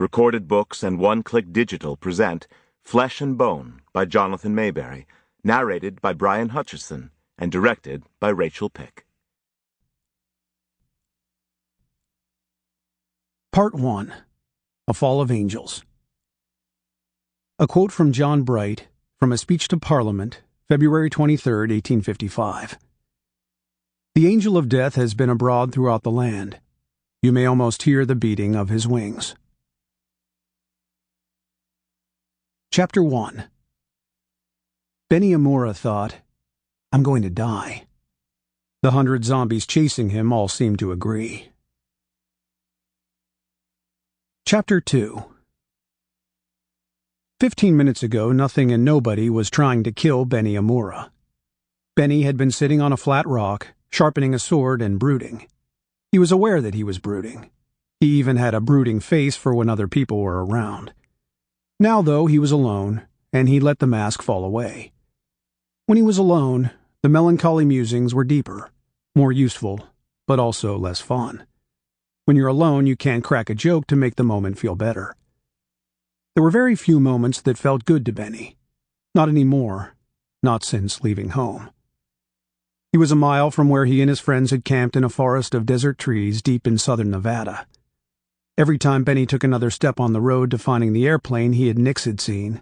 Recorded Books and One Click Digital present Flesh and Bone by Jonathan Maberry, narrated by Brian Hutchison, and directed by Rachel Pick. Part 1. A Fall of Angels. A quote from John Bright from a speech to Parliament, February 23, 1855. The angel of death has been abroad throughout the land. You may almost hear the beating of his wings. Chapter 1. Benny Imura thought, I'm going to die. The 100 zombies chasing him all seemed to agree. Chapter 2. 15 minutes ago, nothing and nobody was trying to kill Benny Imura. Benny had been sitting on a flat rock, sharpening a sword and brooding. He was aware that he was brooding. He even had a brooding face for when other people were around. Now, though, he was alone, and he let the mask fall away. When he was alone, the melancholy musings were deeper, more useful, but also less fun. When you're alone, you can't crack a joke to make the moment feel better. There were very few moments that felt good to Benny. Not anymore, not since leaving home. He was a mile from where he and his friends had camped in a forest of desert trees deep in southern Nevada. Every time Benny took another step on the road to finding the airplane he and Nix had seen,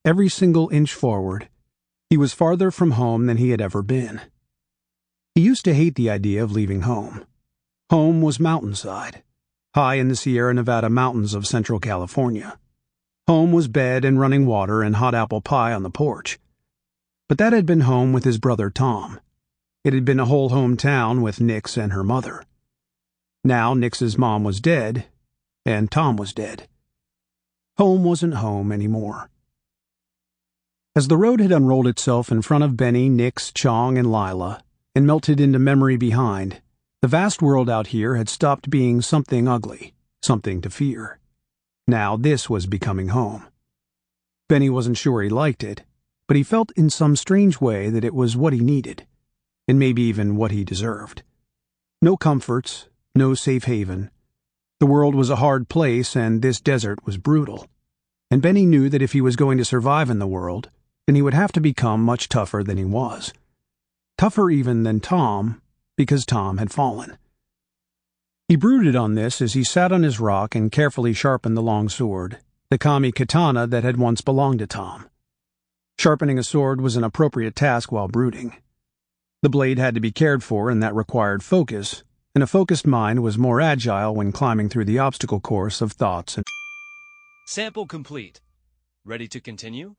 every single inch forward, he was farther from home than he had ever been. He used to hate the idea of leaving home. Home was mountainside, high in the Sierra Nevada mountains of Central California. Home was bed and running water and hot apple pie on the porch. But that had been home with his brother Tom. It had been a whole hometown with Nix and her mother. Now Nix's mom was dead, and Tom was dead. Home wasn't home anymore. As the road had unrolled itself in front of Benny, Nix, Chong, and Lilah, and melted into memory behind, the vast world out here had stopped being something ugly, something to fear. Now this was becoming home. Benny wasn't sure he liked it, but he felt in some strange way that it was what he needed, and maybe even what he deserved. No comforts, no safe haven. The world was a hard place, and this desert was brutal. And Benny knew that if he was going to survive in the world, then he would have to become much tougher than he was. Tougher even than Tom, because Tom had fallen. He brooded on this as he sat on his rock and carefully sharpened the long sword, the kami katana that had once belonged to Tom. Sharpening a sword was an appropriate task while brooding. The blade had to be cared for, and that required focus, and a focused mind was more agile when climbing through the obstacle course of thoughts and... Sample complete. Ready to continue?